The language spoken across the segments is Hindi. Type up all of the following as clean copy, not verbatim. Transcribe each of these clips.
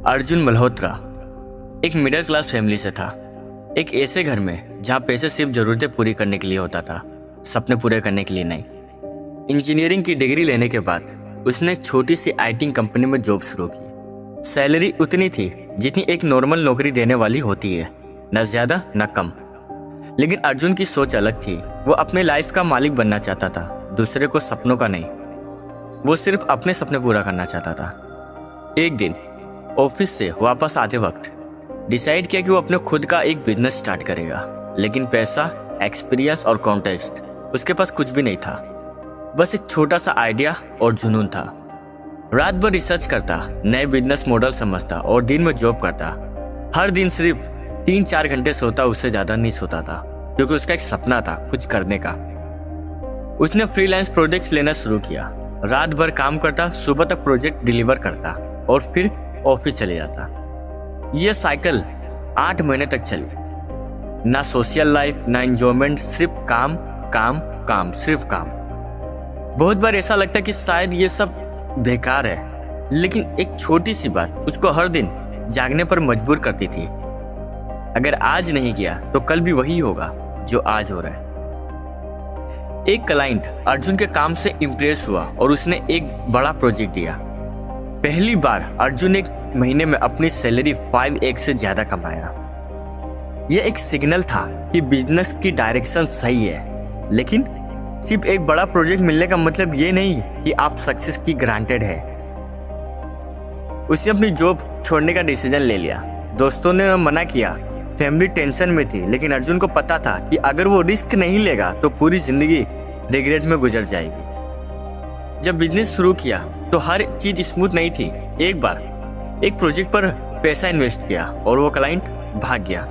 अर्जुन मल्होत्रा एक मिडिल क्लास फैमिली से था। एक ऐसे घर में जहाँ पैसे सिर्फ जरूरतें पूरी करने के लिए होता था, सपने पूरे करने के लिए नहीं। इंजीनियरिंग की डिग्री लेने के बाद उसने एक छोटी सी आईटी कंपनी में जॉब शुरू की। सैलरी उतनी थी जितनी एक नॉर्मल नौकरी देने वाली होती है, न ज्यादा न कम। लेकिन अर्जुन की सोच अलग थी। वो अपने लाइफ का मालिक बनना चाहता था, दूसरे को सपनों का नहीं। वो सिर्फ अपने सपने पूरा करना चाहता था। एक दिन ऑफिस से वापस आते वक्त डिसाइड किया कि वो अपने खुद का एक बिजनेस स्टार्ट करेगा। लेकिन पैसा, एक्सपीरियंस और कॉन्टेस्ट उसके पास कुछ भी नहीं था। बस एक छोटा सा आइडिया और जुनून था। रात भर रिसर्च करता, नए बिजनेस मॉडल समझता और दिन में जॉब करता। हर दिन सिर्फ 3-4 घंटे सोता, उससे ज्यादा नहीं सोता था, क्योंकि उसका एक सपना था कुछ करने का। उसने फ्रीलांस प्रोजेक्ट्स लेना शुरू किया। रात भर काम करता, सुबह तक प्रोजेक्ट डिलीवर करता और फिर ऑफिस चले जाता। यह साइकिल 8 महीने तक चली। ना सोशल लाइफ, ना एंजॉयमेंट, सिर्फ काम काम काम, सिर्फ काम। बहुत बार ऐसा लगता कि शायद ये सब बेकार है, लेकिन एक छोटी सी बात उसको हर दिन जागने पर मजबूर करती थी। अगर आज नहीं किया तो कल भी वही होगा जो आज हो रहा है। एक क्लाइंट अर्जुन के काम से इंप्रेस हुआ और उसने एक बड़ा प्रोजेक्ट दिया। पहली बार अर्जुन एक महीने में अपनी सैलरी 5x से ज्यादा कमाया। यह एक सिग्नल था कि बिजनेस की डायरेक्शन सही है। लेकिन सिर्फ एक बड़ा प्रोजेक्ट मिलने का मतलब ये नहीं कि आप सक्सेस की ग्रांटेड है। उसने अपनी जॉब छोड़ने का डिसीजन ले लिया। दोस्तों ने मना किया, फैमिली टेंशन में थी, लेकिन अर्जुन को पता था कि अगर वो रिस्क नहीं लेगा तो पूरी जिंदगी रिग्रेट में गुजर जाएगी। जब बिजनेस शुरू किया तो हर चीज स्मूथ नहीं थी। एक बार एक प्रोजेक्ट पर पैसा इन्वेस्ट किया और वो क्लाइंट भाग गया।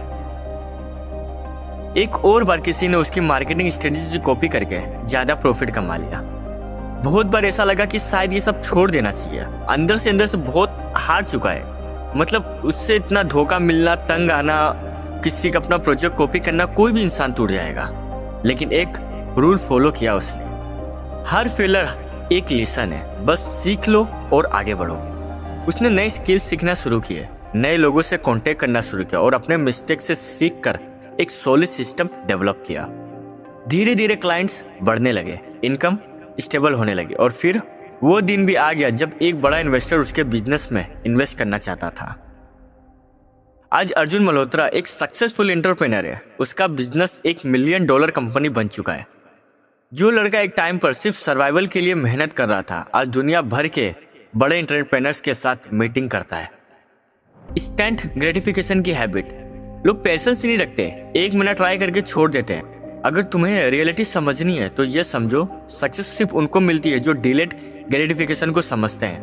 एक और बार किसी ने उसकी मार्केटिंग स्ट्रेटेजी कॉपी करके ज्यादा प्रॉफिट कमा लिया। बहुत बार ऐसा लगा कि शायद ये सब छोड़ देना चाहिए। अंदर से बहुत हार चुका है। मतलब उससे इतना धोखा मिलना, तंग आना, किसी का अपना प्रोजेक्ट कॉपी करना, कोई भी इंसान टूट जाएगा। लेकिन एक रूल फॉलो किया उसने। हर फेलर एक लेसन है, बस सीख लो और आगे बढ़ो। उसने नए स्किल सीखना शुरू किए, नए लोगों से कांटेक्ट करना शुरू किया और अपने मिस्टेक से सीख कर एक सॉलिड सिस्टम डेवलप किया। धीरे धीरे क्लाइंट्स बढ़ने लगे, इनकम स्टेबल होने लगी और फिर वो दिन भी आ गया जब एक बड़ा इन्वेस्टर उसके बिजनेस में इन्वेस्ट करना चाहता था। आज अर्जुन मल्होत्रा एक सक्सेसफुल एंटरप्रेन्योर है। उसका बिजनेस $1 मिलियन कंपनी बन चुका है। जो लड़का एक टाइम पर सिर्फ सर्वाइवल के लिए मेहनत कर रहा था, आज दुनिया भर के बड़े एंटरप्रेन्योर्स के साथ मीटिंग करता है। इंस्टेंट ग्रेटिफिकेशन की हैबिट। लोग पेशेंस नहीं रखते, 1 मिनट ट्राई करके छोड़ देते हैं। अगर तुम्हें रियलिटी समझनी है तो ये समझो, सक्सेस सिर्फ उनको मिलती है जो डिलेड ग्रेटिफिकेशन को समझते हैं।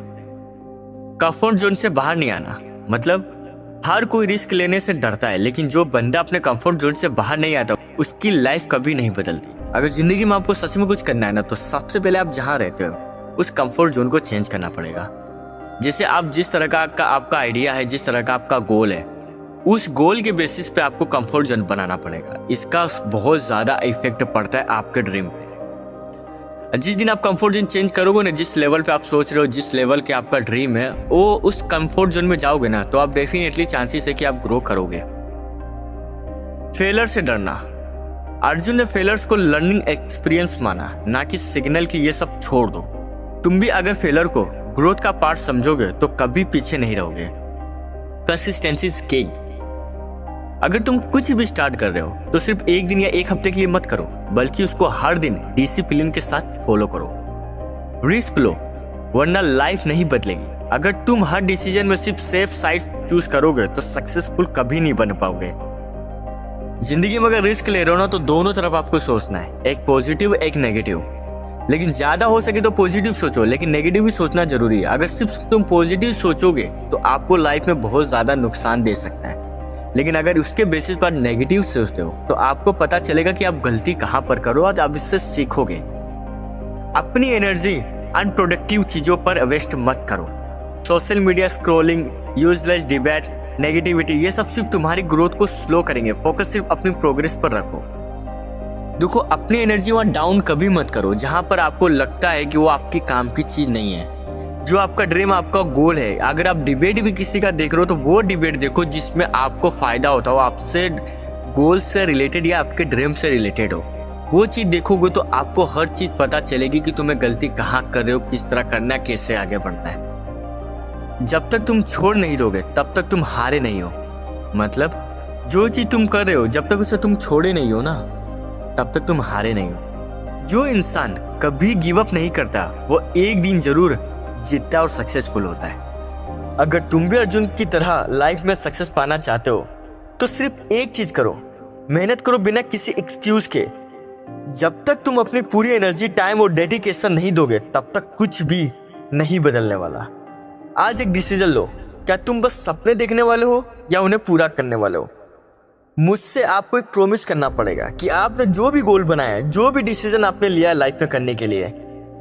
कंफर्ट जोन से बाहर नहीं आना। मतलब हर कोई रिस्क लेने से डरता है, लेकिन जो बंदा अपने कंफर्ट जोन से बाहर नहीं आता उसकी लाइफ कभी नहीं बदलती। अगर जिंदगी में आपको सच में कुछ करना है ना, तो सबसे पहले आप जहां रहते हो उस कंफर्ट जोन को चेंज करना पड़ेगा। जैसे आप जिस तरह का आपका आइडिया है, जिस तरह का आपका गोल है, उस गोल के बेसिस पे आपको कंफर्ट जोन बनाना पड़ेगा। इसका बहुत ज्यादा इफेक्ट पड़ता है आपके ड्रीम पे। जिस दिन आप कंफर्ट जोन चेंज करोगे ना, जिस लेवल पे आप सोच रहे हो, जिस लेवल के आपका ड्रीम है, वो उस कंफर्ट जोन में जाओगे ना, तो आप डेफिनेटली चांसेस है कि आप ग्रो करोगे। फेलर से डरना। अर्जुन ने फेलर्स को लर्निंग एक्सपीरियंस माना, ना कि सिग्नल कि ये सब छोड़ दो। तुम भी अगर फेलर को ग्रोथ का पार्ट समझोगे तो कभी पीछे नहीं रहोगे। Consistency is king. अगर तुम कुछ भी स्टार्ट कर रहे हो तो सिर्फ 1 दिन या 1 हफ्ते के लिए मत करो, बल्कि उसको हर दिन डिसिप्लिन के साथ फॉलो करो। रिस्क लो, वरना लाइफ नहीं बदलेगी। अगर तुम हर डिसीजन में सिर्फ सेफ साइड चूज करोगे तो सक्सेसफुल कभी नहीं बन पाओगे। जिंदगी में अगर रिस्क ले रहे हो ना, तो दोनों तरफ आपको सोचना है, एक पॉजिटिव एक नेगेटिव। लेकिन ज्यादा हो सके तो पॉजिटिव सोचो, लेकिन नेगेटिव भी सोचना जरूरी है। अगर सिर्फ तुम पॉजिटिव सोचोगे तो आपको लाइफ में बहुत ज्यादा नुकसान दे सकता है। लेकिन अगर उसके बेसिस पर नेगेटिव सोचते हो तो आपको पता चलेगा कि आप गलती कहां पर करो और आप इससे सीखोगे। अपनी एनर्जी अनप्रोडक्टिव चीजों पर वेस्ट मत करो। Social media scrolling, useless debate, negativity, ये सब सिर्फ तुम्हारी ग्रोथ को स्लो करेंगे। फोकस सिर्फ अपनी प्रोग्रेस पर रखो। देखो, अपनी एनर्जी वहां डाउन कभी मत करो जहां पर आपको लगता है कि वो आपकी काम की चीज नहीं है। जो आपका ड्रीम, आपका गोल है, अगर आप डिबेट भी किसी का देख रहे हो तो वो डिबेट देखो जिसमें आपको फायदा होता हो, आपसे गोल से रिलेटेड या आपके ड्रीम से रिलेटेड हो। वो चीज देखोगे तो आपको हर चीज पता चलेगी कि तुम्हें गलती कहाँ कर रहे हो, किस तरह करना है, कैसे आगे बढ़ना है। जब तक तुम छोड़ नहीं दोगे तब तक तुम हारे नहीं हो। मतलब जो चीज तुम कर रहे हो जब तक उसे तुम छोड़े नहीं हो ना, तब तक तुम हारे नहीं हो। जो इंसान कभी गिव अप नहीं करता वो एक दिन जरूर जीतता और सक्सेसफुल होता है। अगर तुम भी अर्जुन की तरह लाइफ में सक्सेस पाना चाहते हो तो सिर्फ एक चीज करो, मेहनत करो बिना किसी एक्सक्यूज के। जब तक तुम अपनी पूरी एनर्जी, टाइम और डेडिकेशन नहीं दोगे तब तक कुछ भी नहीं बदलने वाला। आज एक डिसीजन लो, क्या तुम बस सपने देखने वाले हो या उन्हें पूरा करने वाले हो। मुझसे आपको एक प्रॉमिस करना पड़ेगा कि आपने जो भी गोल बनाया है, जो भी डिसीजन आपने लिया है लाइफ में करने के लिए,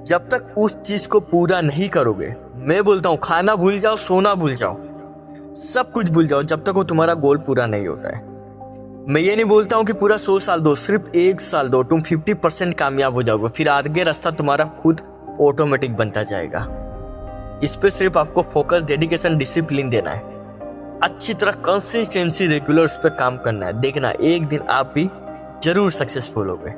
जब तक उस चीज को पूरा नहीं करोगे, मैं बोलता हूँ खाना भूल जाओ, सोना भूल जाओ, सब कुछ भूल जाओ, जब तक वो तुम्हारा गोल पूरा नहीं होता है। मैं ये नहीं बोलता हूँ कि पूरा 100 साल दो, सिर्फ 1 साल दो, तुम 50% कामयाब हो जाओगे, फिर आगे रास्ता तुम्हारा खुद ऑटोमेटिक बनता जाएगा। इस पे सिर्फ आपको फोकस, डेडिकेशन, डिसिप्लिन देना है, अच्छी तरह कंसिस्टेंसी, रेगुलर उस पर काम करना है। देखना एक दिन आप भी जरूर सक्सेसफुल होगे।